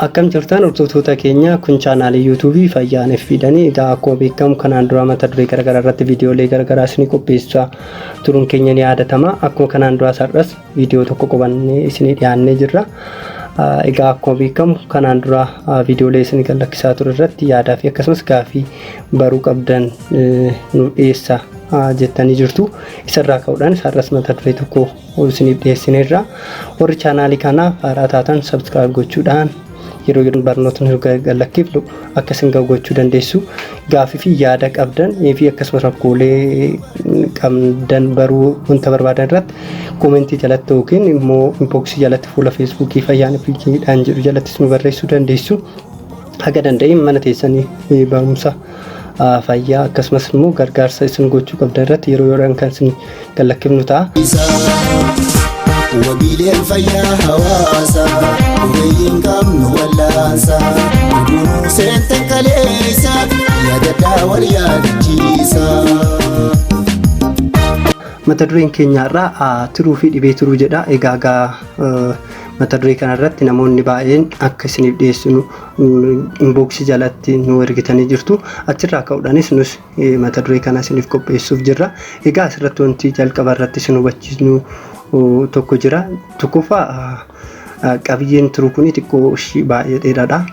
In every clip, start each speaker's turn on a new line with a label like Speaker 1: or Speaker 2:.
Speaker 1: Akkam jirtan hordoftoota keenya kun chaanaalii YouTube Fayyaan Fidanii egaa akkuma beekamu kanaan dura mata duree garaagaraa irratti viidiyoolee garaagaraa isin qopheessaa turuun keenya ni yaadatama. Akkuma kanaan dura sarras viidiyoo tokko qabannee isin dhiyaannee jirra. Egaa akkuma beekamu kanaan dura viidiyoolee isin galakkisaa ture irratti yaadaa fi akkasumas gaafii baruu qabdan nu dhiyeessaa jettanii jirtu. Isarraa ka'uudhaan sarras mata duree tokko isiniif dhiyeessineerra. Warri chaanaalii kana haaraa taatan subscribe gochuudhaan yeroo barnootni galakkifnu akkasiin gochuu dandeessu. Gaafii fi yaada qabdan fi akkasumas rakkoolee qabdan baruu wanta barbaadan irratti koomentii jalatti yookiin immoo inboxii jalatti fuula feesbuukii Fayyaan Fiidhaan jedhu jalatti nu barreessuu dandeessu. Haga danda'in mana teessanii barumsa fayyaa akkasumas immoo gargaarsa isin gochuu qabdan irratti yeroo kan isin galakkifnu ta'a.
Speaker 2: وبيل الفيا هواسا وبين كم نولانسا ودونو سنتن كليسا يا ددا وليا دجيسا
Speaker 1: mata dureen keenyarraa turuu fi dhibee turuu jedha. Egaa mata duree kanarratti namoonni baay'een akka isiniif dhiyeessinu inboxii jalatti nu ergitanii jirtu. Achirraa ka'uudhaanis nus mata duree kana isiniif qopheessuuf jirra. Egaa asirratti wanti jalqaba irratti isin hubachiisnu tokko jira. Tokkoffaa qabiyyeen turuu kun xiqqoo ishii baay'ee dheeraadha.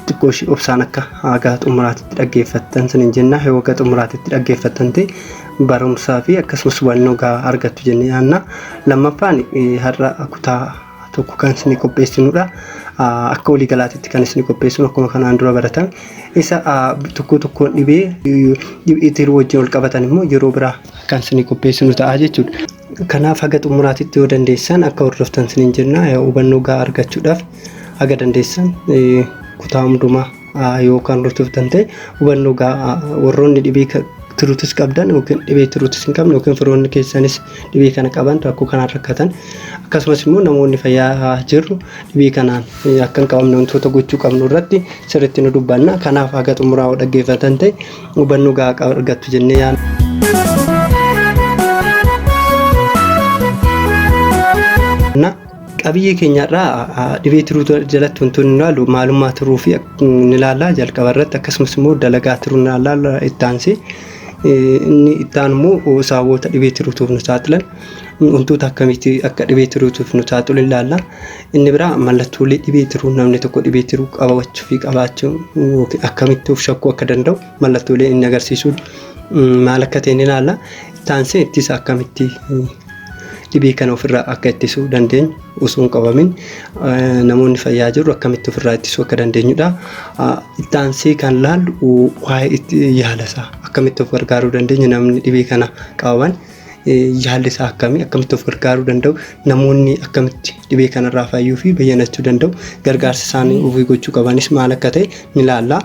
Speaker 1: Xiqqoo ishii obsaan akka haga xumuraatitti dhaggeeffattan sinin jenna. Yoo haga xumuraatitti dhaggeeffattan ta'e barumsaa fi akkasumas hubannoo gahaa argattu jennee yaadna. Lammaffaan har'a kutaa tokko kan isin qopheessinudha. Akka walii galaatitti kan isin qopheessinu akkuma kanaan dura baratan isa tokkoon dhibee tiruu wajjin wal qabatan immoo yeroo biraa kan isin qopheessinu ta'a jechuudha. Kanaaf haga xumuraatitti yoo dandeessan akka hordoftan sinin jenna. Hubannoo gahaa argachuudhaaf haga dandeessan kutaa hundumaa yookaan hordoftan ta'e hubannoo gahaa warroonni dhibee turuutis qabdan yookiin dhibee turuutis hin qabne yookiin firoonni keessanis dhibee kana qaban rakkoo kanaan rakkatan akkasumas immoo namoonni fayyaa jirru dhibee kanaan akka hin qabamne wantoota gochuu qabnu irratti sirriitti nu dubbanna. Kanaaf haga xumuraa dhaggeeffatan ta'e hubannoo gahaa argattu jennee yaadna. Qabiyyee keenyarraa dhibee turuu jalatti wantoonni nu ilaallu maalummaa turuu fi ni ilaalla jalqaba irratti akkasumas immoo dalagaa turuu ni ilaalla itti aansee inni itti aanu immoo sababoota dhibee turuutiif nu saaxilan wantoota akkamitti akka dhibee turuutiif nu saaxilu ilaalla. Inni biraa mallattoolee dhibee turuu namni tokko dhibee turuu qabachuu fi qabaachuu akkamitti of shakkuu akka danda'u mallattoolee inni agarsiisu maal akka ta'e ni ilaalla. Itti aansee ittisa akkamitti dhibee kana ofirraa akka ittisuu dandeenyu osoo hin qabamin namoonni fayyaa jiru akkamitti ofirraa ittisuu akka dandeenyudha. Itti aansee kan ilaallu waa'ee yaalasaa akkamitti of gargaaruu dandeenyu namni dhibee kana qabaman yaallisaa akkamitti of gargaaruu danda'u namoonni akkamitti dhibee kanarraa fayyuu fi bayyanachuu danda'u gargaarsa isaanii ofii gochuu qabanis maal akka ta'e ni ilaalla.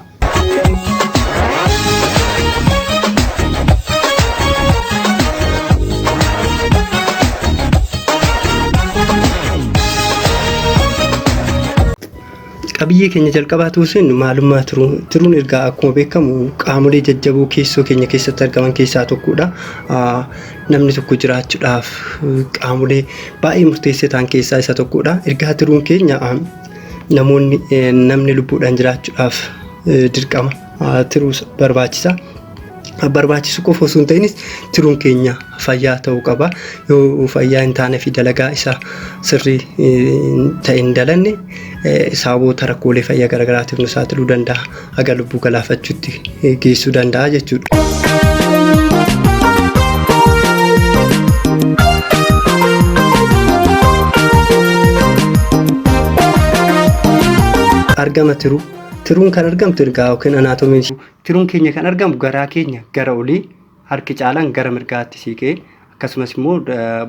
Speaker 1: Qabiyyee keenya jalqabaa tuusin maalummaa turuun ergaa akkuma beekamu qaamolee jajjaboo keessoo keenya keessatti argaman keessaa tokkodha. Namni tokko jiraachuudhaaf qaamolee baay'ee murteessoo ta'an keessaa isa tokkodha. Ergaa turuun keenya namni lubbuudhaan jiraachuudhaaf dirqama turuu barbaachisa. Barbaachisu qofa osoo hin ta'inis turuun keenya fayyaa ta'uu qaba. Yoo fayyaa hin taane fi dalagaa isa sirrii ta'e hin dalanne sababoota rakkoolee fayyaa garaagaraatiif nu saaxiluu danda'a. Haga lubbuu galaafachuutti geessuu danda'a jechuudha. Argama tiruun kan argamtu ergaa yookiin anaatoomii tiruun keenya kan argamu garaa keenya gara olii harki caalaan gara mirgaatti siqee akkasumas immoo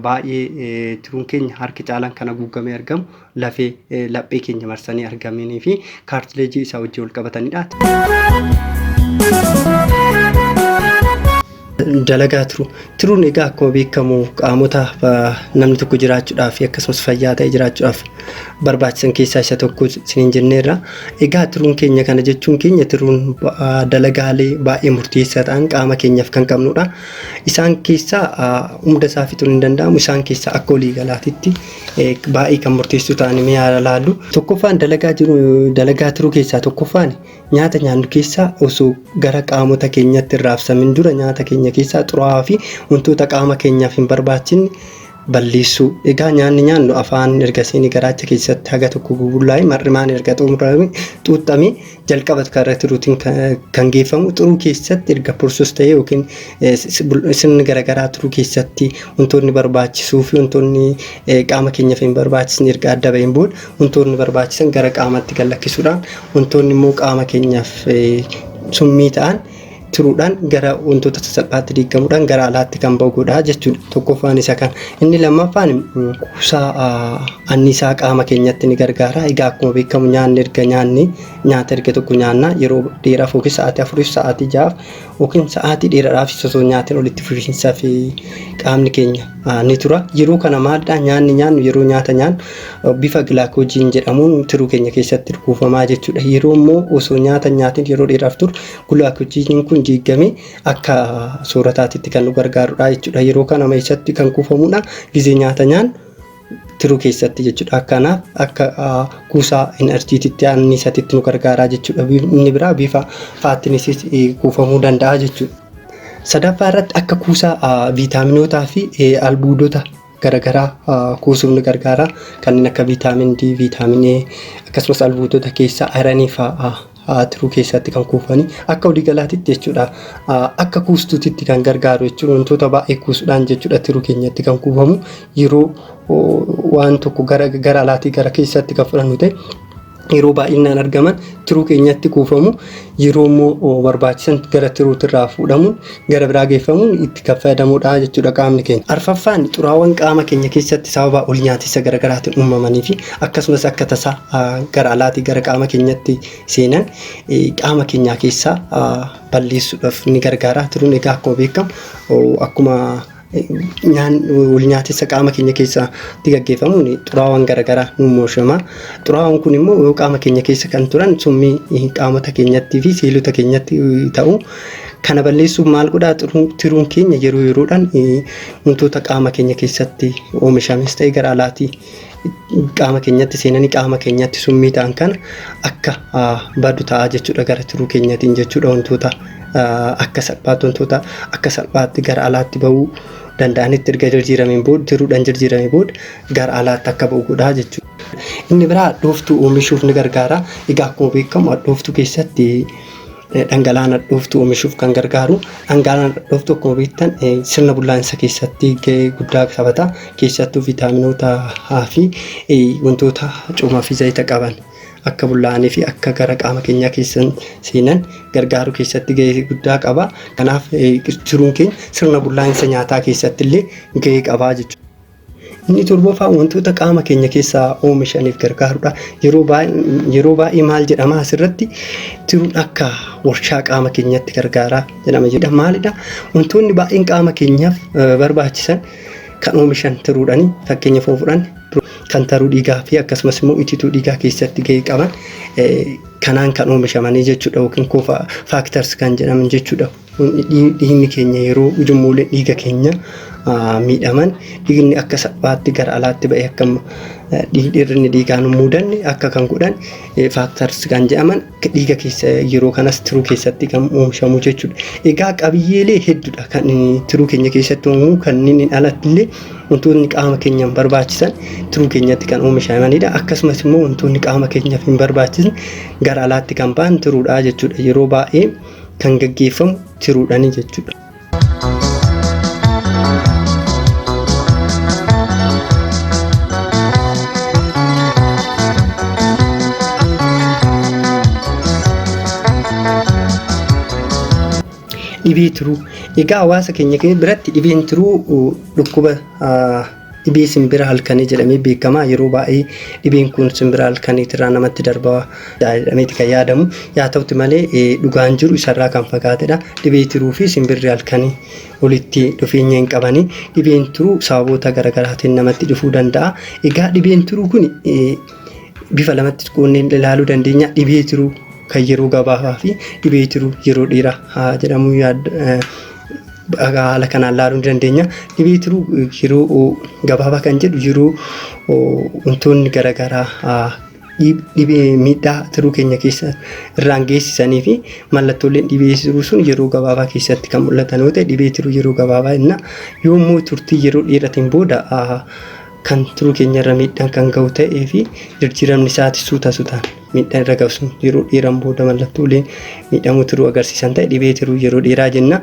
Speaker 1: baay'ee tiruun keenya harki caalaan kan haguugamee argamu lafee laphee keenya marsanii argamanii fi kaartileejii isaa wajjin wal qabatanidha. dalagaa turu. Turuun egaa akkuma beekamu qaamota namni tokko jiraachuudhaaf akkasumas fayyaa ta'e jiraachuudhaaf barbaachisan keessaa isa tokko isiniin jenneerra. Egaa turuun keenya kana jechuun keenya turuun dalagaalee baay'ee murteessaa ta'an qaama keenyaaf kan qabnudha. Isaan keessaa hunda isaa fixuun hin danda'amu. Isaan keessaa akka waliigalaatitti baay'ee kan murteessuu ta'an mee haa ilaallu. Tokkoffaan dalagaa turuu keessaa tokkoffaan nyaata nyaannu keessaa osoo gara qaamota keenyatti hin raabsamin dura nyaata keenya keessaa xuraawaa fi wantoota qaama keenyaaf hin barbaachisne balleessuu. Egaa nyaanni nyaannu afaan erga seenii garaacha keessatti haga tokko bubullaa'e mar'imaan erga xuuxxamee jalqaba karaa turuutiin kan geeffamu xuruu keessatti erga porsos ta'e yookiin sirni garaagaraa turuu keessatti wantoonni barbaachisuu fi wantoonni qaama keenyaaf hin barbaachisne erga adda ba'een booda wantoonni barbaachisan gara qaamatti gallakkisuudhaan wantoonni immoo qaama keenyaaf summii ta'an turuudhaan gara wantoota sasalphaatti diigamuudhaan gara alaatti kan ba'u godha jechuudha. Tokkoffaan isa kan. Inni lammaffaan kuusaa anniisaa qaama keenyatti ni gargaara. Egaa akkuma beekamu nyaata erga tokko nyaanna yeroo dheeraaf yookiin sa'aatii 4 sa'aatii 6 yookiin sa'aatii dheeraadhaaf osoo nyaatiin olitti fufiinsaa fi qaamni keenya ni tura. Yeroo kana maalidha nyaanni nyaannu yeroo nyaata nyaannu bifa gilaakoojiin jedhamuun turuu keenya keessatti kuufamaa jechuudha. Yeroo immoo osoo nyaata nyaatiin yeroo dheeraaf turu gilaakoojiin kun diigamee akka soorataatti kan nu gargaarudha jechuudha. Yeroo kana keessatti kan kuufamudha gizee nyaata nyaannu turuu keessatti jechuudha. Kanaaf akka kuusaa enerjiititti anniisatitti nu gargaaraa jechuudha. Inni biraa bifa faatinisis kuufamuu danda'a jechuudha. Sadaffaa irratti akka kuusaa viitaaminootaa fi albuudota garaagaraa kuusuuf nu gargaara. Kanneen akka viitaamin D, viitaamin E akkasumas albuudota keessaa ayiranii fa'aa turuu keessatti kan kuufanii akka waliigalaatitti jechuudha. Akka kuustuutitti kan gargaaru jechuudha. Wantoota baay'ee kuusuudhaan jechuudha turuu keenyatti kan kuufamu yeroo waan tokko gara alaatii gara keessatti kan fudhannu ta'e yeroo baay'inaan argaman turuu keenyatti kuufamu. Yeroo immoo barbaachisan gara turuutirraa fuudhamuun gara biraa geeffamuun itti kan fayyadamudha jechuudha qaamni keenya. Arfaffaan xuraawwan qaama keenya keessatti sababa ol nyaatisa garaagaraatiin uumamanii fi akkasumas akka tasaa gara alaatii gara qaama keenyatti seenan qaama keenyaa keessaa balleessuudhaaf ni gargaara. Turuun egaa akkuma beekamu akkuma ol nyaatisa qaama keenya keessatti gaggeeffamuun xuraawwan garaagaraa nu oomishama. Xuraawwan kun immoo yoo qaama keenya keessa kan turan summii qaamota keenyatti fi seelota keenyatti ta'u. Kana balleessuuf maal godhaa turuun keenya yeroo yeroodhaan wantoota qaama keenya keessatti oomishames ta'e gara alaatii qaama keenyatti seenanii qaama keenyatti summii ta'an kana akka badu ta'a jechuudha gara turuu keenyatiin jechuudha. Wantoota akka salphaatti gara alaatti ba'uu danda'anitti erga jijjiirameen booda turuudhaan jijjiiramee booda gara alaatti akka ba'u godhaa jechuudha. Inni biraa dhooftuu oomishuuf ni gargaara. Egaa akkuma beekamu dhooftuu keessatti dhangala'aan dhooftuu oomishuuf kan gargaaru. Dhangala'aan dhooftuu akkuma beektan sirna bullaa'insa keessatti gahee guddaa taphata. Keessattuu viitaaminootaa fi wantoota coomaa fi zayita qaban akka bullaa'anii fi akka gara qaama keenyaa keessan seenan gargaaruu keessatti gahee guddaa qaba. Kanaaf turuun keenya sirna bullaa'insa nyaataa keessatti illee gahee qabaa jechuudha. Inni torbaffaan wantoota qaama keenya keessaa oomishaniif gargaarudha. Yeroo baay'ee maal jedhama asirratti turuun akka warshaa qaama keenyatti gargaaraa jedhama. Maalidha? Wantoonni baay'een qaama keenyaaf barbaachisan kan oomishan turuudhaani fakkeenyaaf fudhan kan taruu dhiigaa fi akkasumas immoo itituu dhiigaa keessatti gahee qaban kanaan kan oomishamanii jechuudha yookiin faaktarsi kan jedhaman jechuudha. Dhiigni keenya yeroo ujummoowwan dhiiga keenya miidhaman dhiigni akka salphaatti gara alaatti ba'ee akka dhiirri dhiigaan muudanne akka kan godhan faaktarsi kan jedhaman dhiiga keessa yeroo kanas turuu keessatti kan oomishamu jechuudha. Egaa qabiyyeelee hedduudha kan turuu keenya keessatti uumamu kanneen alatti illee wantoonni qaama keenyaaf barbaachisan turuu keenyatti kan oomishamanidha. Akkasumas immoo wantoonni qaama keenyaaf hin barbaachisne gara alaatti kan ba'an turuudha jechuudha. Yeroo baay'ee kan gaggeeffamu turuudhaani jechuudha. Dhibee turuu. Egaa hawaasa keenya biratti dhibeen turuu dhukkuba dhibee simbira halkanii jedhamee beekama. Yeroo baay'ee dhibeen kun simbira halkaniitirraa namatti darbaa jedhameeti kan yaadamu. Yaa ta'utti malee dhugaan jiru isarraa kan fagaatedha. Dhibee tiruu fi simbirri halkanii walitti dhufeenya hin qabani. Dhibeen tiruu sababoota garaagaraatiin namatti dhufuu danda'a. Egaa dhibeen tiruu kun bifa lamatti qoonnee ilaaluu dandeenya. Dhibee tiruu kan yeroo gabaabaa fi dhibee tiruu yeroo dheeraa jedhamu haala kanaan ilaaluu dandeenya. Dhibee tiruu yeroo gabaabaa kan jedhu yeroo wantoonni garaagaraa dhibee miidhaa tiruu keenya keessa irraan geessisanii fi mallattooleen dhibee tiruu sun yeroo gabaabaa keessatti kan mul'atan yoo ta'e dhibee tiruu yeroo gabaabaa jenna. Yommuu turtii yeroo dheeratiin booda kan tiruu keenya irra miidhaan kan ga'u ta'ee fi jijjiiramni isaati suutaan miidhaan irra ga'u sun yeroo dheeraan booda mallattooleen miidhamuu tiruu agarsiisan ta'e dhibee tiruu yeroo dheeraa jenna.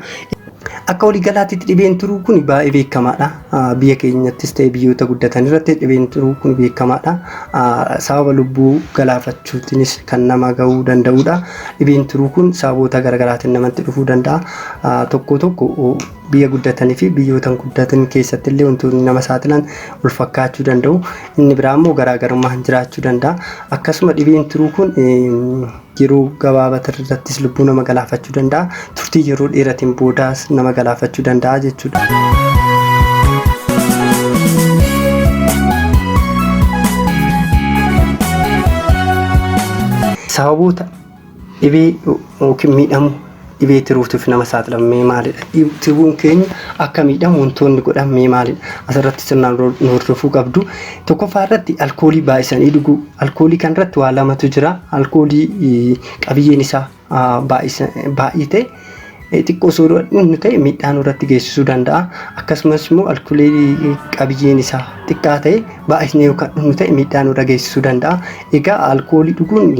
Speaker 1: Akka waliigalaatti dhibeen tiruu kun baay'ee beekamaadha. Biyya keenyattis ta'e biyyoota guddatan irratti dhibeen tiruu kun beekamaadha. Sababa lubbuu galaafachuutiinis kan nama ga'uu danda'udha. Dhibeen tiruu kun sababoota garaagaraatiin namatti dhufuu danda'a. Tokko biyya guddatanii fi biyyoota guddatan keessatti illee wantoonni nama saaxilan wal fakkaachuu danda'u. Inni biraa immoo garaagarummaa jiraachuu danda'a. Akkasuma dhibeen tiruu kun yeroo gabaabaa irrattis lubbuu nama galaafachuu danda'a. Turtii yeroo dheeratiin boodaas nama galaafachuu danda'a jechuudha. Sababoota dhibee yookiin miidhamuu dhibee tiruutiif nama saaxilamee maalidha? Tiruun keenya akka miidhamu wantoonni godhamee maalidha? Asirratti sirnaan hordofuu qabdu. Tokkoffaa irratti alkoolii baay'isanii dhuguu. Alkoolii kan irratti waa lamatu jira. Alkoolii qabiyyeen isaa baay'ee ta'e xiqqoo osoo inni ta'e miidhaan irratti geessisuu danda'a. Akkasumas immoo alkoolii qabiyyeen isaa xiqqaa ta'e baay'isnee yookaan inni ta'e miidhaan irra geessisuu danda'a. Egaa alkoolii dhuguun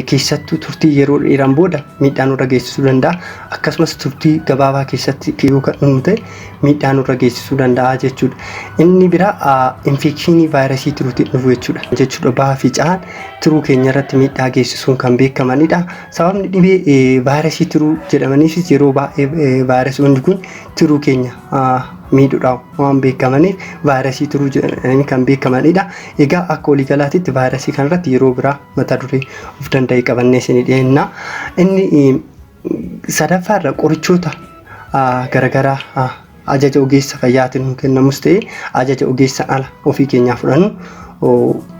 Speaker 1: keessattuu turtii yeroo dheeraan booda miidhaan irra geessisuu danda'a. Akkasumas turtii gabaabaa keessatti yookaan inni ta'e miidhaan irra geessisuu danda'a jechuudha. Inni biraa infekshinii vaayirasii tiruutiin dhufu jechuudha. Bahaa fi caan tiruu keenya irratti miidhaa geessisuun kan beekamanidha. Sababni dhibee vaayirasii tiruu jedhamaniifis yeroo baay'ee vaayirasiiwwan kun tiruu keenya miidhuudhaan waan beekamaniif vaayirasii tiruu jedhamanii kan beekamanidha. Egaa akka waliigalaatti vaayirasii kanarratti yeroo biraa mata duree of danda'e qabannee isinii dhiyeessina. Inni sadaffaarra qorichoota garaagaraa ajaja ogeessa fayyaatiin kennamus ta'e ajaja ogeessa ala ofii keenyaa fudhannu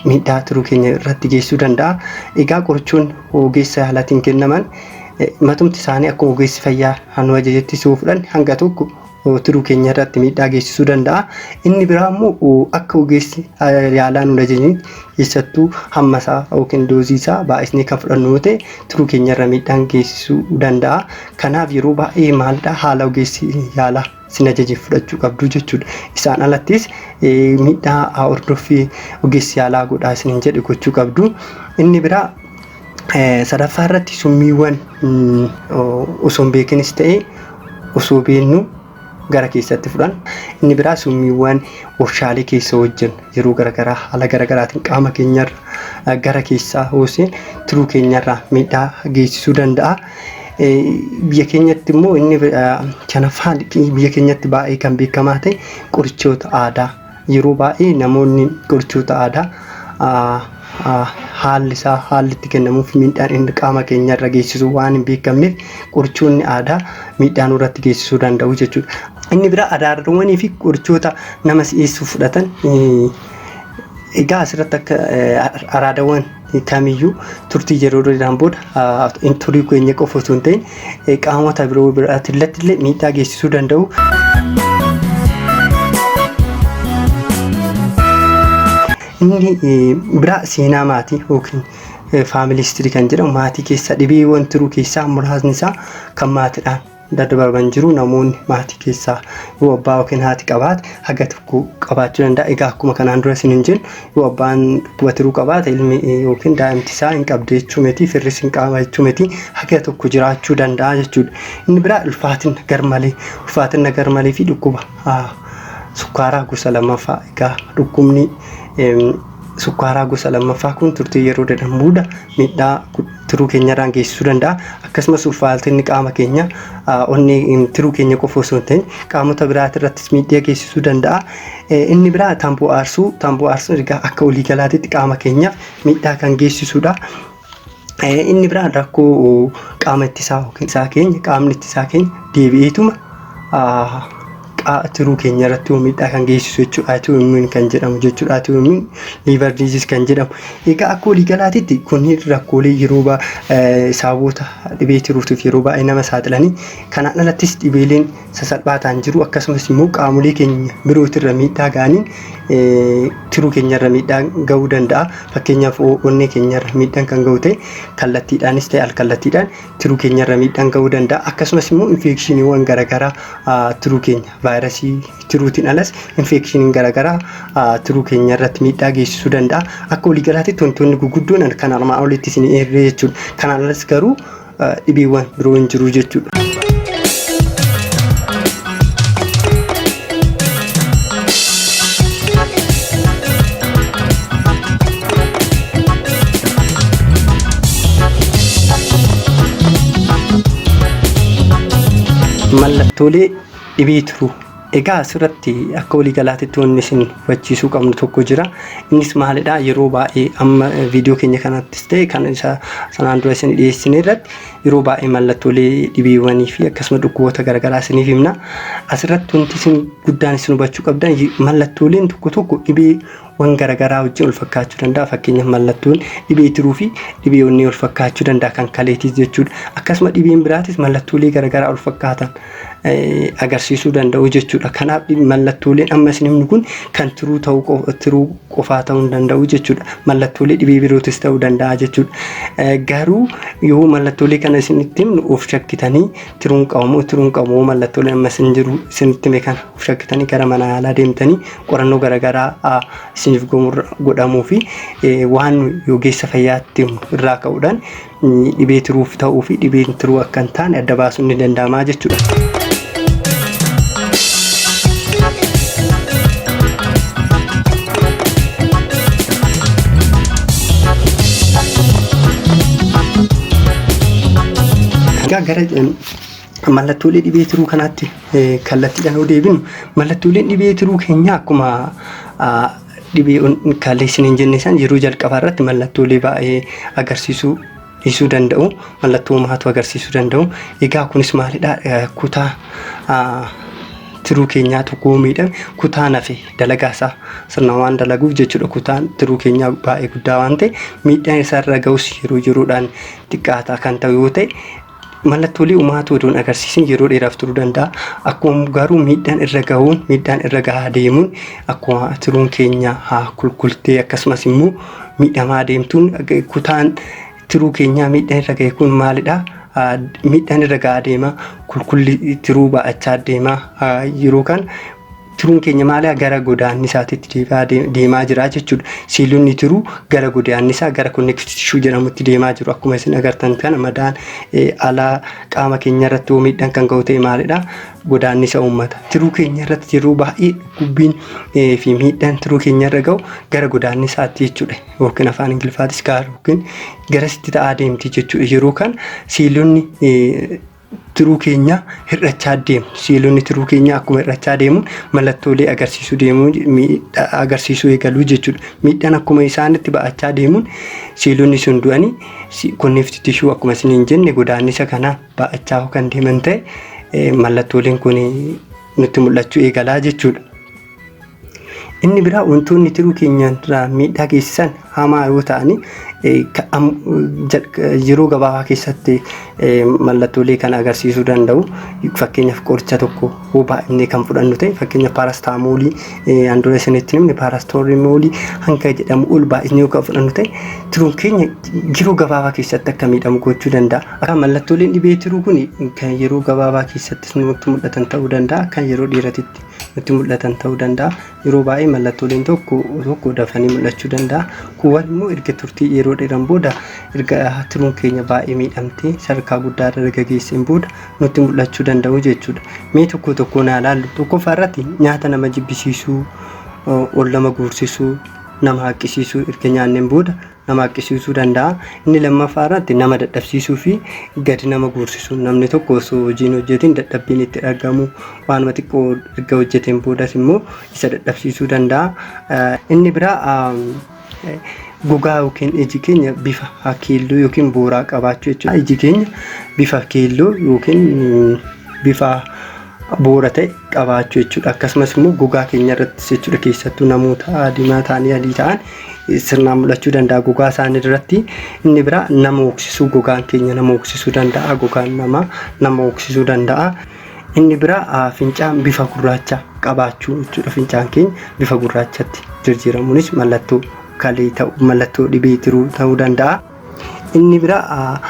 Speaker 1: miidhaa tiruu keenya irratti geessisuu danda'a. Egaa qorichoonni ogeessa alaatiin kennaman matumti isaanii akkuma ogeessi fayyaa nu ajajetti soo fudhan hanga tokko tiruu keenya irratti miidhaa geessisuu danda'a. Inni biraa immoo akka ogeessi yaalaa nu ajajaniin keessattuu hammasaa yookiin dooziisaa baay'isnee kan fudhannu yoo ta'e tiruu keenya irra miidhaan geessisuu danda'a. Kanaaf yeroo baay'ee maalidha haala ogeessi yaalaa sin ajaje fudhachuu qabdu jechuudha. Isaan alattis miidhaa hordoffii ogeessi yaalaa godhaa isin jedhe gochuu qabdu. Inni biraa sadaffaa irratti summiiwwan osoo hin beekinis ta'e osoo beennu gara keessatti fudhan. Inni biraa summiiwwan warshaalee keessa hojjan yeroo garaagaraa haala garaagaraatiin qaama keenyarra gara keessaa hooseen tiruu keenyarraa miidhaa geessisuu danda'a. Biyya keenyatti immoo inni shanaffaan biyya keenyatti baay'ee kan beekamaa ta'e qorichoota aadaa. Yeroo baay'ee namoonni qorichoota aadaa haalli itti kennamuuf miidhaan inni qaama keenyarra geessisu waan hin beekamneef qorichoonni aadaa miidhaan irratti geessisuu danda'u jechuudha. Inni biraa adaadawwanii fi qorichoota nama si'eessuuf fudhatan egaa asirratti akka araadawwan kamiyyuu turtii yeroo dheeraan booda turii keenya qofa osoo hin ta'in qaamota biroo illee miidhaa geessisuu danda'u. Inni biraa seenaa maatii yookiin faamilii histirii kan jedhamu maatii keessa dhibeewwan tiruu keessaa muraasni isaa kan maatiidhaan daddarban jiru. Namoonni maatii keessaa yoo abbaa yookiin haati qabaate haga tokko qabaachuu danda'a. Egaa akkuma kanaan dura isin hin jennu yoo abbaan dhukkuba tiruu qabaate ilmi yookiin daa'imti isaa hin qabdu jechuu miti, firris hin qaba jechuu miti, haga tokko jiraachuu danda'a jechuudha. Inni biraa ulfaatina garmalee fi dhukkuba sukkaaraa gosa lammaffaa. Egaa dhukkubni sukkaaraa gosa lammaffaa kun turtii yeroo dheeraan booda miidhaa tiruu keenyarraan geessisuu danda'a. Akkasumas ulfaatinni qaama keenya onnee tiruu keenya qofa osoo hin ta'in qaamota biraatirrattis miidhaa geessisuu danda'a. Inni biraa tamboo aarsuu egaa akka waliigalaatti qaama keenyaaf miidhaa kan geessisudha. Inni biraa rakkoo qaama ittisaa keenya deebi'eetuma tiruu keenya irratti miidhaa kan geessisu jechuudha. Autoimmune kan jedhamu jechuudha. Autoimmune liver disease kan jedhamu. Egaa akka waliigalaatti kunniin rakkoolee yeroo sababoota dhibee tiruutiif yeroo baay'ee nama saaxilanii kanaan alattis dhibeeleen sasalphaa ta'an jiru. Akkasumas immoo qaamolee keenya birootirra miidhaa ga'aniin tiruu keenyarra miidhaan ga'uu danda'a. Fakkeenyaaf onnee keenyarra miidhaan kan ga'u ta'e kallattiidhaanis ta'e alkallattiidhaan tiruu keenyarra miidhaan ga'uu danda'a. Akkasumas immoo infeekshiniiwwan garaagaraa tiruu keenya vaayirasii tiruutiin alas infeekshiniin garaagaraa tiruu keenya irratti miidhaa geessisuu danda'a. Akka waliigalaatti wantoonni gurguddoon kan armaan olitti isin eerree jechuudha. Kanaan alas garuu dhibeewwan biroo hin jiru jechuudha. Mallattoolee dhibee tiruu. Egaa asirratti akka waliigalaatti wanti isin hubachiisuu qabnu tokko jira. Innis maalidha? Yeroo baay'ee amma viidiyoo keenya kanattis ta'e kan isa sanaan dura isin dhiyeessine irratti yeroo baay'ee mallattoolee dhibeewwanii fi akkasuma dhukkuboota garaagaraa isiniif himna. Asirratti wanti isin guddaan isin hubachuu qabdan mallattooleen tokko dhibeewwan garaagaraa wajjin wal fakkaachuu danda'a. Fakkeenyaaf mallattoon dhibee tiruu fi dhibee onnee wal fakkaachuu danda'a kan kaleetis jechuudha. Akkasuma dhibeen biraatis mallattoolee garaagaraa wal fakkaatan agarsiisuu danda'u jechuudha. Kanaaf mallattooleen amma isin himnu kun kan tiruu qofaa ta'uu danda'u jechuudha. Mallattoolee dhibee birootis ta'uu danda'a jechuudha. Garuu yoo mallattoolee kana isinitti himnu of shakkitanii tiruun qabamoo mallattooleen amma isin jiru isinitti hime kana of shakkitanii gara mana yaalaa deemtanii qorannoo garaagaraa isiniif godhamuu fi waan ogeessa fayyaatti irraa ka'uudhaan dhibee tiruuf ta'uu fi dhibeen tiruu akka hin taane adda baasuun ni danda'ama jechuudha. Gara mallattoolee dhibee tiruu kanaatti kallattiidhaan yoo deebinu mallattooleen dhibee tiruu keenya akkuma dhibee kalleessiniin jenne san yeroo jalqabaa irratti mallattoolee baay'ee agarsiisuu dhiisuu danda'u. Mallattoo maatu agarsiisuu danda'u. Egaa kunis maalidha? Kutaa tiruu keenyaa tokko miidhame kutaa nafe dalagaasaa sirna waan dalaguuf jechuudha. Kutaan tiruu keenyaa baay'ee guddaa waan ta'e miidhaan isaarra ga'us yeroodhaan xiqqaataa kan ta'u yoo ta'e mallattoolee uumaatu odoon agarsiisin yeroo dheeraaf turuu danda'a. Akkuma garuu miidhaan irra gahaa deemuun akkuma tiruun keenya kulkultee akkasumas immoo miidhamaa deemtuun kutaan tiruu keenyaa miidhaan irra gahe kun maalidha? Miidhaan irra gahaa deema, kulkulli tiruu baa'achaa deema. Yeroo kan tiruun keenya maaliif gara godaannisaatti deemaa jira jechuudha. Siilonni tiruu gara godaannisaa gara connective tissue jedhamutti deemaa jiru. Akkuma isin agartan kana madaan alaa qaama keenya irratti miidhaan kan ga'u ta'e maalidha? Godaannisa uummata. Tiruu keenya irratti yeroo baay'ee dhukkubbiin fi miidhaan tiruu keenya irra ga'u gara godaannisaatti jechuudha. Yookiin afaan Ingiliffaatis yookiin garasitti ta'aa deemti jechuudha. Yeroo kan siilonni tiruu keenya hir'achaa deemu. Siilonni tiruu keenya akkuma hir'achaa deemu mallattoolee agarsiisuu eegaluu jechuudha. Miidhaan akkuma isaanitti ba'achaa deemuun siilonni sun du'anii connective tissue akkuma isiniin jenne godaannisa kana ba'achaa kan deeman ta'e mallattooleen kun nutti mul'achuu eegalaa jechuudha. Inni biraa wantoonni tiruu keenyarraa miidhaa geessisan hamaa yoo ta'ani yeroo gabaabaa keessatti mallattoolee kan agarsiisuu danda'u. Fakkeenyaaf qoricha tokko yoo baay'inee kan fudhannu ta'e fakkeenyaaf paarastaamoolii handura isinitti himne paarastaamoolii hanga jedhamu ol baay'inee yoo fudhannu ta'e tiruun keenya yeroo gabaabaa keessatti akka miidhamu gochuu danda'a. Akka mallattooleen dhibee tiruu kun kan yeroo gabaabaa keessatti nutti mul'atan ta'uu danda'a, kan yeroo dheeratitti nutti mul'atan ta'uu danda'a. Yeroo baay'ee mallattooleen tokko dafanii mul'achuu danda'a. Kuwwan immoo erga turtii yeroo dheeraan booda erga tiruun keenya baay'ee miidhamtee sadarkaa guddaa irra geesseen booda nutti mul'achuu danda'u jechuudha. Mee tokko naa ilaallu. Tokkoffaa irratti nyaata nama jibbisiisuu, ol nama guursisuu, nama haqqisiisuu erga nyaanneen booda nama haqqisiisuu danda'a. Inni lammaffaa irratti nama dadhabsiisuu fi gadi nama guursisuu. Namni tokko osoo hojiin hojjetiin dadhabbiin itti dhagamu waanuma xiqqoo erga hojjeteen boodas immoo isa dadhabsiisuu danda'a. Inni biraa gogaa yookiin iji keenya bifa keelloo yookiin booraa qabaachuu jechuudha. Iji keenya bifa keelloo yookiin bifa boora ta'e qabaachuu jechuudha. Akkasumas immoo gogaa keenya irratti jechuudha keessattuu namoota diimaa ta'anii adii ta'an sirnaan mul'achuu danda'a gogaa isaanii irratti. Inni biraa nama hooksisuu, gogaan keenya nama hooksisuu danda'a, gogaan nama hooksisuu danda'a. Inni biraa fincaan bifa gurraacha qabaachuu jechuudha. Fincaan keenya bifa gurraachatti jijjiiramuunis mallattoo kalee ta'u, mallattoo dhibee tiruu ta'uu danda'a. Inni biraa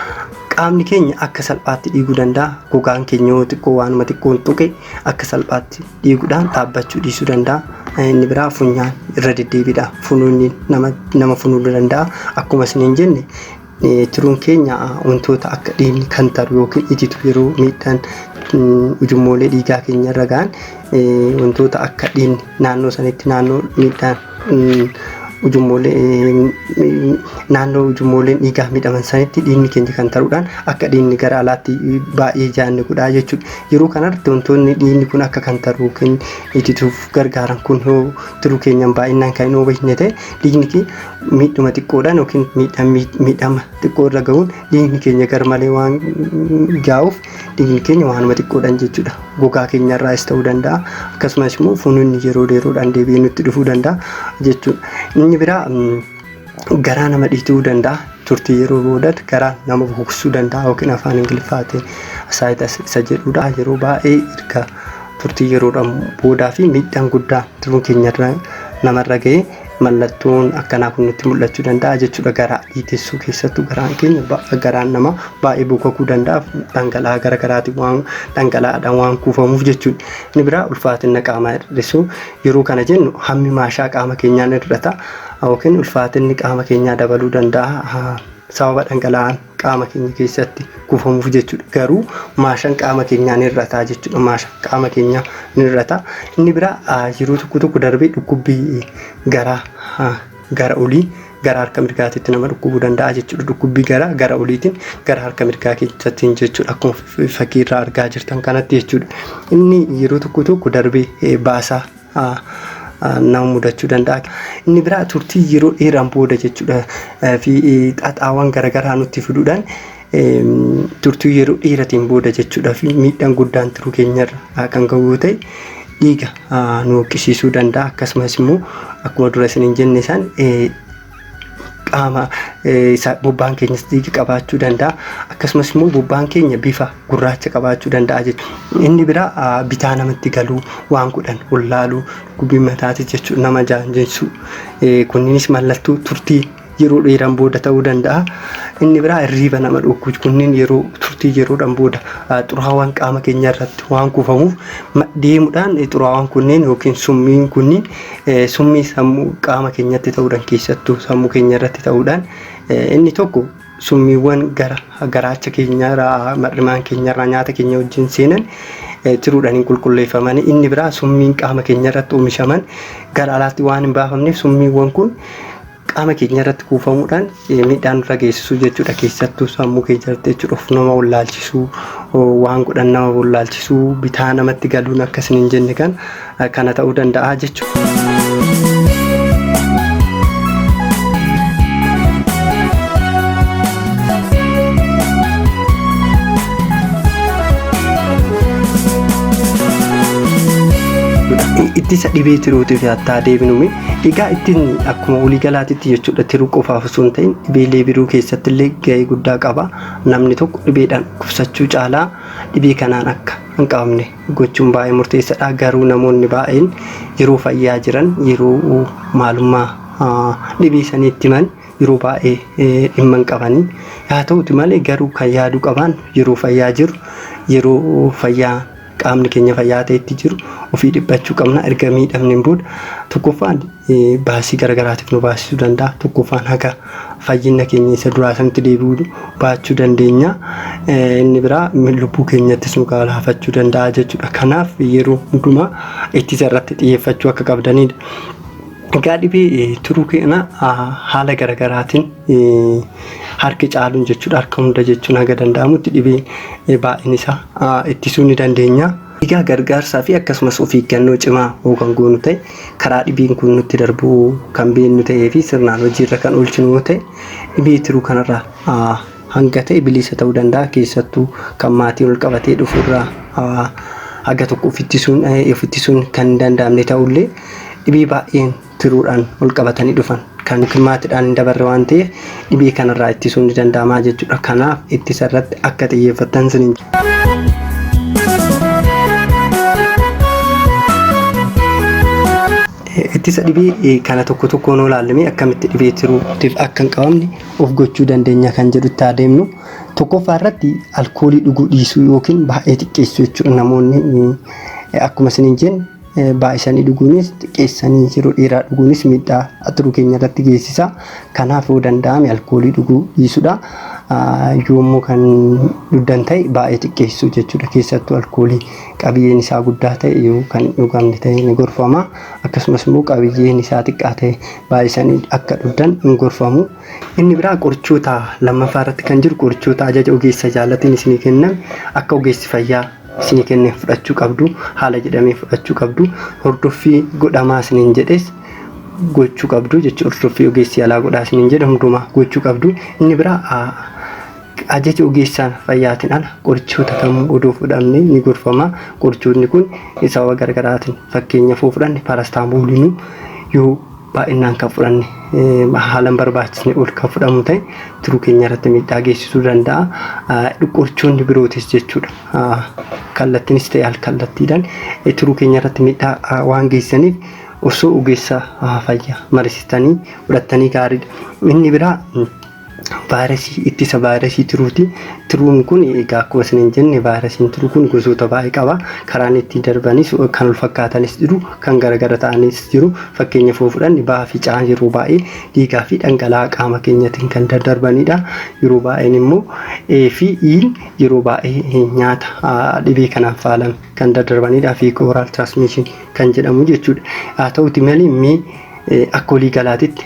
Speaker 1: qaamni keenya akka salphaatti dhiiguu danda'a. Gogaan keenya yoo xiqqoo waanuma xiqqoon tuqe akka salphaatti dhiiguudhaan dhaabbachuu dhiisuu danda'a. Inni biraa funyaan irra deddeebiidhaan funuunni nama funuunuu danda'a. Akkuma isiniin jenne tiruun keenya wantoota akka dhiigni kan taru yookiin ititu yeroo miidhaan ujummoolee dhiigaa keenya irra ga'an wantoota akka dhiigni naannoo sanitti naannoo miidhaan ujummooleen dhiigaa miidhaman sanitti dhiigni keenya kan taruudhaan akka dhiigni gara alaatti baay'ee jaanni godhaa jechuudha. Yeroo kanatti wantoonni dhiigni kun akka kan taru yookiin itituuf gargaaran kun yoo tiruu keenyaan baay'inaan kan hin hubachne ta'e dhiigni miidhama xiqqoodhaan yookiin miidhama xiqqoo irra ga'uun dhiigni keenya gar malee waan gaa'uuf dhiigni keenya waanuma xiqqoodhaan jechuudha. Gogaa keenya irraas ta'uu danda'a. Akkasumas immoo funuunni yeroo dheeroodhaan deebi'ee nutti dhufuu danda'a jechuudha. Inni biraa garaa nama dhiituu danda'a. Turtii yeroo boodatti garaa nama boqsuu danda'a yookiin afaan Ingiliffaatiin asaayitas isa jedhudha. Yeroo baay'ee erga turtii yeroodhaan boodaa fi miidhaan guddaa tiruu keenya namarra ga'ee mallattoon akkanaa kun nutti mul'achuu danda'a jechuudha. Garaa dhiitessuu keessattuu garaan keenya garaan nama baay'ee bokokuu danda'a. Dhangala'aa garaagaraatiin waan dhangala'aadhaan waan kuufamuuf jechuudha. Inni biraa ulfaatina qaamaa hir'isuu. Yeroo kana jennu hammi maashaa qaama keenyaan hir'ata yookiin ulfaatinni qaama keenyaa dabaluu danda'a. Sababa dhangala'aan qaama keenya keessatti kuufamuuf jechuudha. Garuu maashaan qaama keenyaan hir'ata jechuudha. Maashaan qaama keenyaa ni hir'ata. Inni biraa yeroo tokko darbee dhukkubbii gara olii gara harka mirgaatitti nama dhukkubuu danda'a jechuudha. Dhukkubbii gara oliitiin gara harka mirgaa keessatti jechuudha. Akkuma fakkii irraa argaa jirtan kanatti jechuudha. Inni yeroo tokko darbee baasaa nama mudachuu danda'a. Inni biraa turtii yeroo dheeraan booda jechuudha fi xaxaawwan garaagaraa nutti fiduudhaan turtii yeroo dheeratiin booda jechuudha fi miidhaan guddaan tiruu keenyarra kan ga'u ta'e dhiiga nu hoqqisiisuu danda'a. Akkasumas immoo akkuma dura isiniin jenne isaan qaama bobbaan keenyas dhiiga qabaachuu danda'a. Akkasumas immoo bobbaan keenya bifa gurraacha qabaachuu danda'a jechuudha. Inni biraa bitaa namatti galuu waan godhan wallaaluu dhukkubbii mataati jechuudha. Nama jaanjessuu kunniinis mallattoo turtii yeroo dheeraan booda ta'uu danda'a. Inni biraa hirriiba nama dhorkuu kunniin yeroo turtii yeroodhaan booda xuraawwan qaama keenya irratti waan kuufamuuf deemuudhaan xuraawwan kunneen yookiin summiin kunniin summii sammuu qaama keenyatti ta'uudhaan keessattuu sammuu keenya irratti ta'uudhaan inni tokko summiiwwan garaacha keenyarraa mar'imaan keenyarraa nyaata keenya wajjin seenan tiruudhaan qulqulleeffamanii. Inni biraa summiin qaama keenya irratti oomishaman gara alaatti waan hin baafamneef summiiwwan kun qaama keenya irratti kuufamuudhaan miidhaan nurra geessisuu jechuudha. Keessattuu sammuu keenya irratti jechuudha. Of nama wallaalchisuu waan godhan nama wallaalchisuu bitaa namatti galuun akkasiin hin jenne kana ta'uu danda'a jechuudha. Ittisa dhibee tiruutiif yaattaa deebinuumi. Egaa ittiin akkuma walii galaatitti jechuudha tiruu qofaaf osoo hin ta'in dhibeelee biroo keessatti illee gahee guddaa qaba. Namni tokko dhibeedhaan qubsachuu caalaa dhibee kanaan akka hin qabne gochuun baay'ee murteessaadha. Garuu namoonni baay'een yeroo fayyaa jiran yeroo maalummaa dhibee saniitti himan yeroo baay'ee dhimma hin qabanii. Haa ta'uuti malee garuu kan yaaduu qaban yeroo fayyaa jiru yeroo fayyaa qaamni keenya fayyaa ta'etti jiru ofii dhiphachuu qabna. Erga miidhamneen booda tokkoffaan baasii garaagaraatiif nu baasisuu danda'a. Tokkoffaan haga fayyina keenya isa duraa sanitti deebi'uu baachuu dandeenya. Inni biraa lubbuu keenyattis nu galaafachuu danda'a jechuudha. Kanaaf yeroo hundumaa ittisa irratti xiyyeeffachuu akka qabdanidha. Egaa dhibee turuu keenya haala garaagaraatiin harki caaluun jechuudha. Harka hunda jechuun haga danda'amutti dhibee baay'een isaa ittisuu ni dandeenya. Egaa gargaarsaa fi akkasumas of eeggannoo cimaa kan goonu ta'e karaa dhibeen kun nutti darbuu kan beeknu ta'ee fi sirnaan hojiirra kan oolchinu yoo ta'e dhibee turuu kanarraa hanga ta'e bilisa ta'uu danda'a. Keessattuu kan maatii ol qabatee dhufurraa haga tokko of ittisuun kan hin danda'amne ta'ullee dhibee baay'een turuudhaan ol qabatanii dhufan kan maatiidhaan hin dabarre waan ta'eef dhibee kanarraa ittisuun ni danda'ama jechuudha. Kanaaf ittisa irratti akka xiyyeeffattan isiniin ittisa dhibee kana tokko tokkoon ilaallamee akkamitti dhibee turuutiif akka hin qabamne of gochuu dandeenya kan jedhutti adeemnu. Tokkoffaa irratti alkoolii dhuguu dhiisuu yookiin baay'ee xiqqeessuu jechuudha. Namoonni akkuma isiniin jenne baay'isanii dhuguunis xiqqeessanii yeroo dheeraa dhuguunis miidhaa turuu keenya irratti geessisa. Kanaaf yoo danda'ame alkoolii dhuguu dhiisuudha. Yoommoo kan dhugdan ta'e baay'ee xiqqeessuu jechuudha. Keessattuu alkoolii qabiyyeen isaa guddaa ta'e yoo kan dhugamne ta'e ni gorfama. Akkasumas immoo qabiyyeen isaa xiqqaa ta'e baay'isanii akka dhugdan hin gorfamu. Inni biraa qorichoota lammaffaa irratti kan jiru qorichoota ajaja ogeessa jaalatiin isinii kenname akka ogeessi fayyaa isinii kennee fudhachuu qabdu. Haala jedhamee fudhachuu qabdu. Hordoffii godhamaa isiniin jedhes gochuu qabdu jechuudha. Hordoffii ogeessi yaalaa godhaa isiniin jedhe hundumaa gochuu qabdu. Inni biraa ajaja ogeessa fayyaatiin ala qorichoota kamuu odoo fudhamne ni gorfama. Qorichoonni kun sababa garaagaraatiin fakkeenyaaf yoo fudhanne paarastaamooliin yoo baay'inaan kan fudhanne haalan barbaachisne ol kan fudhamu ta'e turuu keenya irratti miidhaa geessisuu danda'a. Qorichoonni birootis jechuudha. Kallattiinis ta'e al-kallattiidhaan turuu keenya irratti miidhaa waan geessaniif osoo ogeessa fayyaa mariisistanii fudhattanii gaariidha. Inni biraa vaayirasii ittisa vaayirasii turuuti. Turuun kun egaa akkuma isiniin jenne vaayirasiin turuu kun gosoota baay'ee qaba. Karaan ittiin darbanis kan ol fakkaatanis jiru kan garagara ta'anis jiru. Fakkeenyaaf yoo fudhanne ba'aa fi caan yeroo baay'ee dhiigaa fi dhangala'aa qaama keenyatiin kan daddarbanidha. Yeroo baay'een immoo fi yeroo baay'ee nyaata dhibee kanaan faalame kan daddarbanidha. Fi oral transmission kan jedhamu jechuudha. Haa ta'uti malee akka walii galaatitti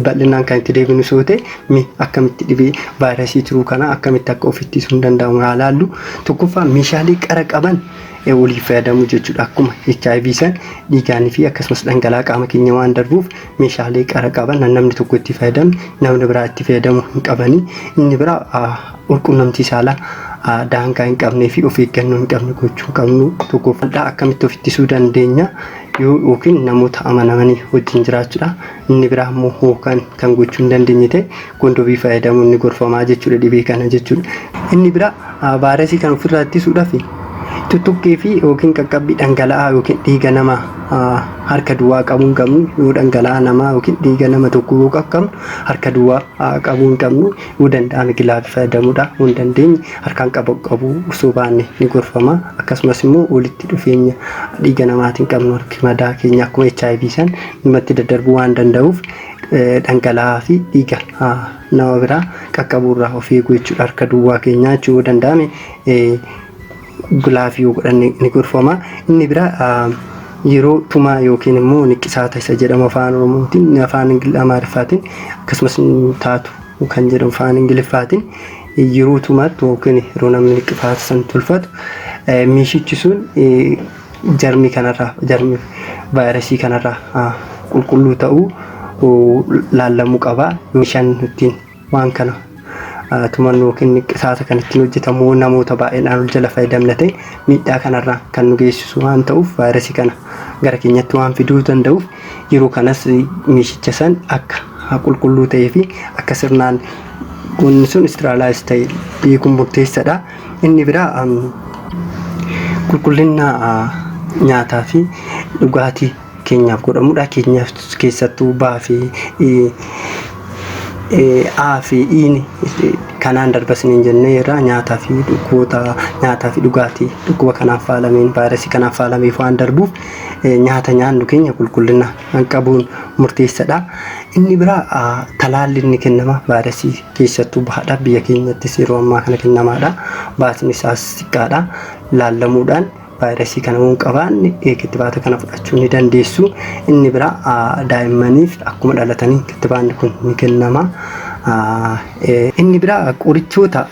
Speaker 1: bal'inaan kan itti deebinu yoo ta'e akkamitti dhibee vaayirasii turuu kana akkamitti akka of ittisuun danda'amu haa ilaallu. Tokkoffaa meeshaalee qara qaban waliif fayyadamu jechuudha. Akkuma HIV san dhiigaanii fi akkasumas dhangala'aa qaama keenya waan darbuuf meeshaalee qara qaban namni tokko itti fayyadamu namni biraa itti fayyadamu hin qabani. Inni biraa quunnamtii saalaa daangaa hin qabnee fi of eeggannoo hin qabne gochuu qabnu. Tokkoffaa akkamitti of ittisuu dandeenya yookiin namoota amanamanii wajjin jiraachuudha. Inni biraa immoo kan gochuu hin dandeenye ta'e kondomii fayyadamuun ni gorfamaa jechuudha dhibee kana jechuudha. Inni biraa vaayirasii kan ofirraa ittisuudhaaf tuttuqqee fi yookiin qaqqabbii dhangala'aa yookiin dhiiga namaa harka duwwaa qabuu hin qabnu. Yoo dhangala'aa namaa yookiin dhiiga nama tokko yoo qaqqabnu harka duwwaa qabuu hin qabnu. Yoo danda'ame gilaafii fayyadamuudha. Yoo hin dandeenye harkaan qabuu osoo baanne ni gorfama. Akkasumas immoo walitti dhufeenya dhiiga namaatiin qabnu harki madaa keenya akkuma HIV san namatti daddarbuu waan danda'uuf dhangala'aa fi dhiiga nama biraa qaqqabuurraa of eeguu jechuudha. Harka duwwaa keenyaa jechuu yoo danda'ame gilaafii yoo godhanne ni gorfama. Inni biraa yeroo tumaa yookiin immoo niqisaata isa jedhamu afaan Oromootiin afaan Amaariffaatiin akkasumas taatu kan jedhamu afaan Ingiliffaatiin yeroo tumaatti yookiin yeroo namni niqisaata san tolfatu meeshichi sun jarmii vaayirasii kanarraa qulqulluu ta'uu laallamuu qaba. Meeshaan ittiin waan kana tumannu yookiin niqisaata kan ittiin hojjetamu namoota baay'eedhaan ol jala fayyadamna ta'e miidhaa kanarraa kan nu geessisu waan ta'uuf vaayirasii kana gara keenyatti waan fiduu danda'uuf yeroo kanas meeshicha san akka qulqulluu ta'ee fi akka sirnaan wanni sun istiraalaayis ta'e beekuun murteessaadha. Inni biraa qulqullina nyaataa fi dhugaatii keenyaaf godhamudha. Keenyaaf keessattuu ba'aa fi iini kanaan darbasniin jennee irraa nyaataa fi dhugaatii dhukkuba kanaaf faalameen vaayirasii kanaaf faalameef waan darbuuf nyaata nyaannu keenya qulqullina qabuun murteessaadha. Inni biraa talaalli inni kennama vaayirasii keessattuu bahaadha. Biyya keenyattis yeroo ammaa kana kennamaadha. Baasni isaas xiqqaadha. Laallamuudhaan vaayirasii kana hin qabaanne kittibaata kana fudhachuu ni dandeessu. Inni biraa daa'immaniif akkuma dhalatanii kittibaanni kun ni kennama. Inni biraa qorichoota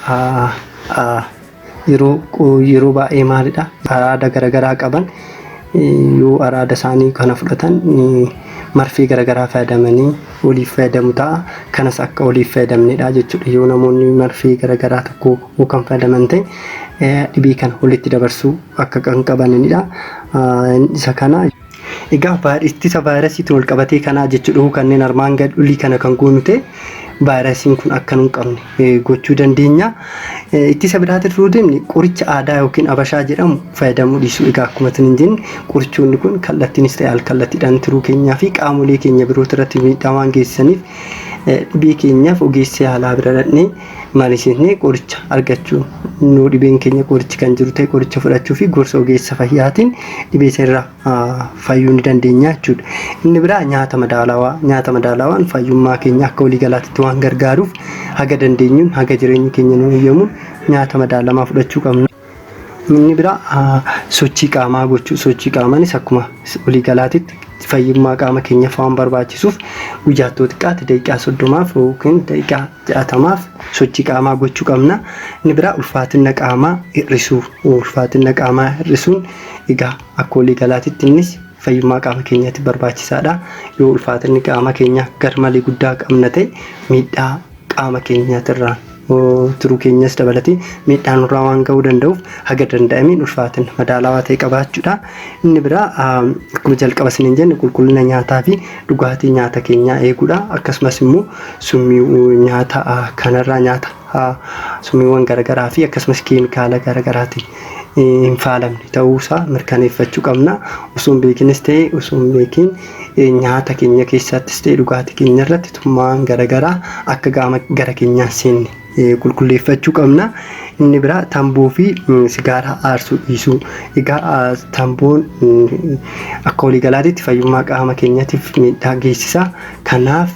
Speaker 1: yeroo baay'ee maalidha araada garaagaraa qaban yoo araada isaanii kana fudhatan marfii garaagaraa fayyadamanii waliif fayyadamu ta'a. Kanas akka waliif fayyadamnedha jechuudha. Yoo namoonni marfii garaagaraa tokko kan fayyadaman ta'e dhibee kana walitti dabarsuu akka kan qabanidha. Isa kana egaa ittisa vaayirasiitiin wal qabatee kanaa jechuudha. Kanneen armaan gadii kana kan goonu ta'e vaayirasiin kun akka hin qabne gochuu dandeenya. Ittisa biraatiin yoo deemne qoricha aadaa yookiin abashaa jedhamu fayyadamuu dhiisuu. Egaa akkuma isin jenne qorichoonni kun kallattiinis ta'e al-kallattiidhaan tiruu keenyaa fi qaamolee keenya biroo irratti miidhaa waan geessaniif dhibee keenyaaf ogeessa yaalaa bira dhaqnee mariisisnee qoricha argachuu nuu dhibeen keenya qorichi kan jiru ta'e qoricha fudhachuu fi gorsa ogeessa fayyaatiin dhibee irraa fayyuu ni dandeenya jechuudha. Inni biraa nyaata madaalawaa. Nyaata madaalawaan fayyummaa keenya akka waliigalaatti waan gargaaruuf haga dandeenyuun haga jireenyi keenya nu eeyyamuun nyaata madaalamaa fudhachuu qabna. Inni biraa sochii qaamaa gochuu. Sochii qaamaanis akkuma waliigalaatti fayyummaa qaama keenyaaf waan barbaachisuuf guyyaatti xiqqaatti daqiiqaa 30 yookiin daqiiqaa 60 sochii qaamaa gochuu qabna. Inni biraa ulfaatina qaamaa hir'isuu. Ulfaatina qaamaa hir'isuun egaa akka waliigalaatti innis fayyummaa qaama keenyaatti barbaachisaadha. Yoo ulfaatinni qaama keenyaa garmalee guddaa qabna ta'e miidhaa qaama keenyaatirraa tiruu keenyas dabalatee miidhaan irraa waan ga'uu danda'uuf haga danda'ameen ulfaatina madaalawaa ta'e qabaachuudha. Inni biraa akkuma jalqaba isiniin jenne qulqullina nyaataa fi dhugaatii nyaata keenyaa eeguudha. Akkasumas immoo summii nyaata kanarraa nyaata summiiwwan garaagaraa fi akkasumas keemikaala garaagaraatiin hin faalamne ta'uusaa mirkaneeffachuu qabna. Osoo hin beekinis ta'e osoo hin beekin nyaata keenya keessattis ta'e dhugaatii keenya irratti tummaan garaagaraa akka gara keenyaa seenne qulqulleeffachuu qabna. Inni biraa tamboo fi sigaaraa aarsuu dhiisuu. Egaa tamboon akka waliigalaatti fayyummaa qaama keenyaatiif miidhaa geessisa. Kanaaf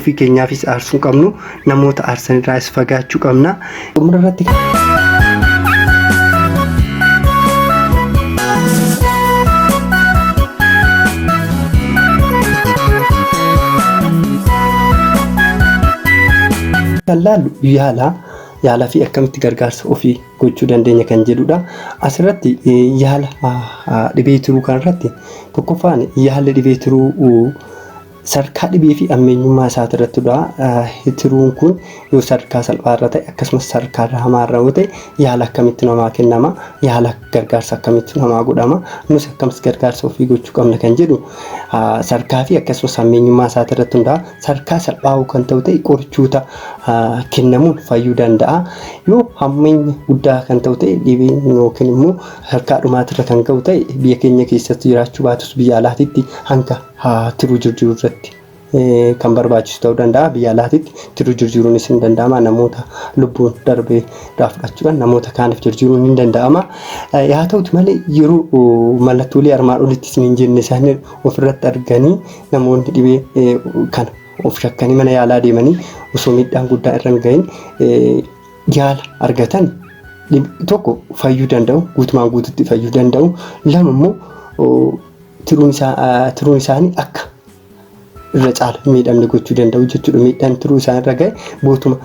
Speaker 1: ofii keenyaafis aarsuu qabnu namoota aarsanirraas fagaachuu qabna. Dhumarratti kan laallu yaalaa fi akkamitti gargaarsa ofii gochuu dandeenya kan jedhudha. Asirratti yaala dhibee tiruu kanarratti tokkoffaan yaalli dhibee tiruu sarkaa dhibee fi ammeenyummaa isaati irrattidha. Tiruun kun yoo sarkaa salphaarra ta'e akkasumas sarkaa hamaarra yoo ta'e yaala akkamitti namaa kennama, yaala gargaarsa akkamitti namaa godhama, nus akkamitti gargaarsa ofii gochuu qabna kan jedhu sarkaa fi akkasumas ammeenyummaa isaati irratti hundaa'a. Sarkaa salphaa kan ta'u ta'e qorichoota kennamuun fayyuu danda'a. Yoo hammeenya guddaa kan ta'u ta'e dhibeen yookiin immoo sarkaa dhumaatirra kan ga'u ta'e biyya keenya keessatti jiraachuu baatus biyya alaatitti hanga tiruu jijjiiruu irratti kan barbaachisu ta'uu danda'a. Biyya alaatitti tiruu jijjiiruunis ni danda'ama. Namoota lubbuun darbee fudhachuudhaan namoota kaaniif jijjiiruun ni danda'ama. Haa ta'uti malee yeroo mallattoolee armaan olitti isiniin jenne isaanii ofirratti arganii namoonni dhibee kana of shakkanii mana yaalaa deemanii osoo miidhaan guddaa irra hin gahin yaala argatan tokko fayyuu danda'u, guutumaan guututti fayyuu danda'u. Lama immoo tiruun isaanii akka irra caala miidhamne gochuu danda'u jechuudha. Miidhaan tiruu isaan irra gahe bootuma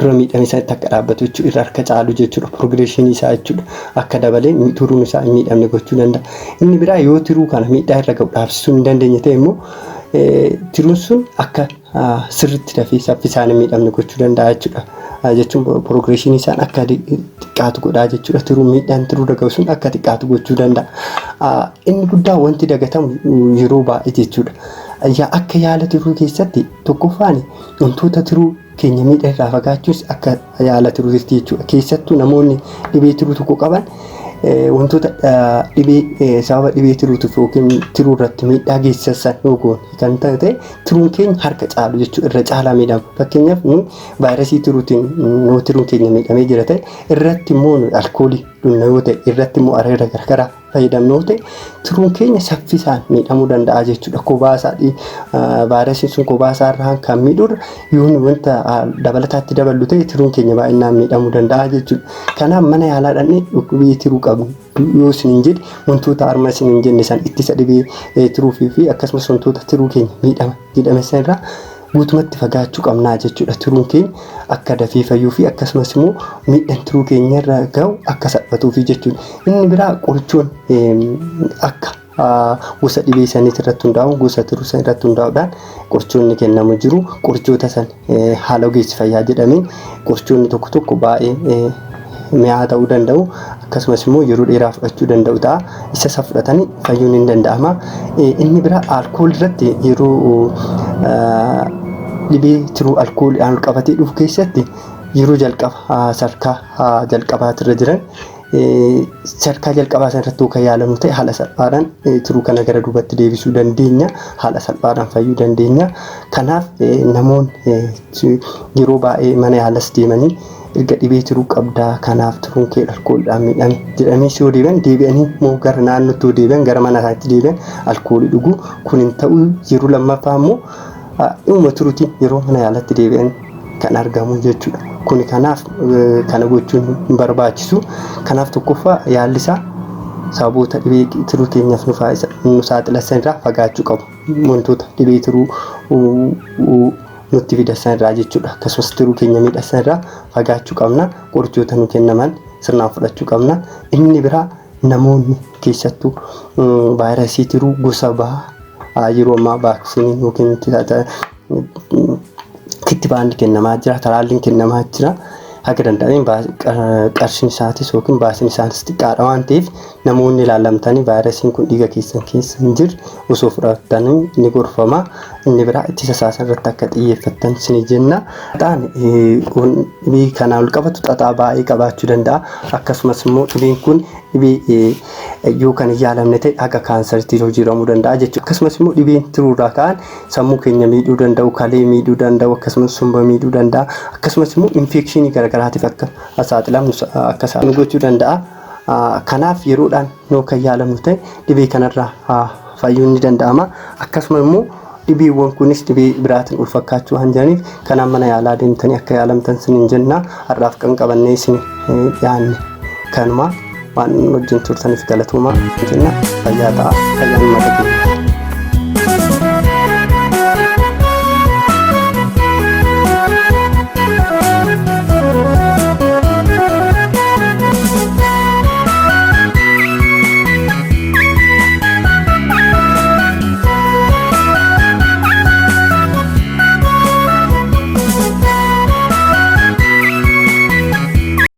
Speaker 1: dura miidhame isaanitti akka dhaabbatu jechuudha. Irra harka caalu jechuudha. Progreshinii isaa jechuudha. Akka dabalee tiruun isaa hin miidhamne gochuu danda'a. Inni biraa yoo tiruu kana miidhaa irra gahu dhaabsisuu hin dandeenye ta'e immoo tiruun sun akka sirriitti dafee saffisaan miidhamne gochuu danda'a jechuudha. Jechuun progreshinii isaan akka xiqqaatu godhaa jechuudha. Tiruun miidhaan tiruu irra gahu sun akka xiqqaatu gochuu danda'a. Inni guddaa wanti dagatamu yeroo baay'ee jechuudha. Akka yaala tiruu keessatti tokkoffaan wantoota tiruu keenya miidhaa irraa fagaachuus akka yaala tiruutti jechuudha. Keessattuu namoonni dhibee tiruu tokko qaban wantoota sababa dhibee tiruutiif yookiin tiruu irratti miidhaa geessisan yoo goone kan ta'e tiruun keenya harka caalu jechuudha. Irra caalaa miidhama. Fakkeenyaaf vaayirasii tiruutiin tiruun keenya miidhamee jira ta'e irratti immoo alkoolii dhumna yoo ta'e irratti immoo areeda gargaraa fayyadamnu yoo ta'e tiruun keenya saffisaan miidhamuu danda'a jechuudha. Kobaasaadhi vaayirasiin sun kobaasaa irraa kan miidhudha. Yoo wanta dabalataatti daballu ta'e tiruun keenya baay'inaan miidhamuu danda'a jechuudha. Kanaaf mana yaalaa dhaqnee dhukkubii tiruu qabnu yoo isiniin jedhe wantoota harma isiniin jenne san ittisa dhibee tiruufii fi akkasumas wantoota tiruu keenya miidhame sanirraa guutumatti fagaachuu qabnaa jechuudha. Tiruun keenya akka dafee fayyuu fi akkasumas immoo miidhaan tiruu keenya irra gahu akka salphatuuf jechuudha. Inni biraa qorichoon akka gosa dhibee sanii irratti hundaa'u gosa tiruu san irratti hundaa'uudhaan qorichoonni kennamu jiru. Qorichoota san haala ogeessi fayyaa jedhameen qorichoonni tokko baay'ee mi'aa ta'uu danda'u akkasumas immoo yeroo dheeraa fudhachuu danda'u ta'a. Isa fudhatanii fayyuun hin danda'ama. Inni biraa alkoolii irratti yeroo dhibee tiruu alkooliidhaan qabatee dhufu keessatti yeroo jalqaba sarkaa jalqabaatirra jiran sarkaa jalqabaa san irratti kan yaalamu ta'e haala salphaadhaan tiruu kana gara duubatti deebisuu dandeenya. Haala salphaadhaan fayyuu dandeenya. Kanaaf namoonni yeroo baay'ee mana yaalas deemanii erga dhibee tiruu qabdaa kanaaf tiruun kee alkooliidhaan miidhame jedhamee yoo deebi'anii immoo gara naannootti deebi'an gara mana isaatti deebi'an alkoolii dhuguu kun hin ta'u. Yeroo lammaffaa immoo dhuma tiruutiin yeroo mana yaalatti deebi'an kan argamu jechuudha. Kuni kanaaf kana gochuun hin barbaachisu. Kanaaf tokkoffaa yaallisaa sababoota dhibee tiruu keenyaaf nu saaxilan irraa fagaachuu qabu. Wantoota dhibee tiruu nutti fidan irraa jechuudha. Akkasumas tiruu keenya miidhan irraa fagaachuu qabna. Qorichoota nu kennaman sirnaan fudhachuu qabna. Inni biraa namoonni keessattuu vaayirasii tiruu gosa bahaa yeroo ammaa vaaksiniin yookiin kittibaanni kennamaa jira. Talaalliin kennamaa jira. Haga danda'ameen qarshiin isaatis yookiin baasiin isaatis xiqqaadha waan ta'eef namoonni ilaalamtanii vaayirasiin kun dhiiga keessan keessa hin jirre osoo fudhatanii ni gorfama. Inni biraa ittisa isaa irratti akka xiyyeeffattan isin jenna. Xaxaan dhibee kanaan wal qabatu xaxaa baay'ee qabaachuu danda'a. Akkasumas immoo dhibeen kun dhibee yoo kan hin yaalamne ta'e haga kaansariitti jijjiiramuu danda'a jechuudha. Akkasumas immoo dhibeen tiruurraa ka'an sammuu keenya miidhuu danda'u, kalee miidhuu danda'u, akkasumas somba miidhuu danda'a. Akkasumas immoo infekshinii garaagaraatiif akka saaxilamnu akka nu gochuu danda'a. Kanaaf yeroodhaan yoo kan yaalamnu ta'e dhibee kanarraa fayyuun ni danda'ama. Akkasumas immoo dhibeewwan kunis dhibee biraatiin ul fakkaachuu waan jiraniif kanaan mana yaalaa deemtanii akka yaalamtan isin jenna. Har'aaf kan qabannee isin yaanne kanuma waan wajjin turtaniif galatoomaa jenna. Fayyaa ta'a. Fayyaan madaqee.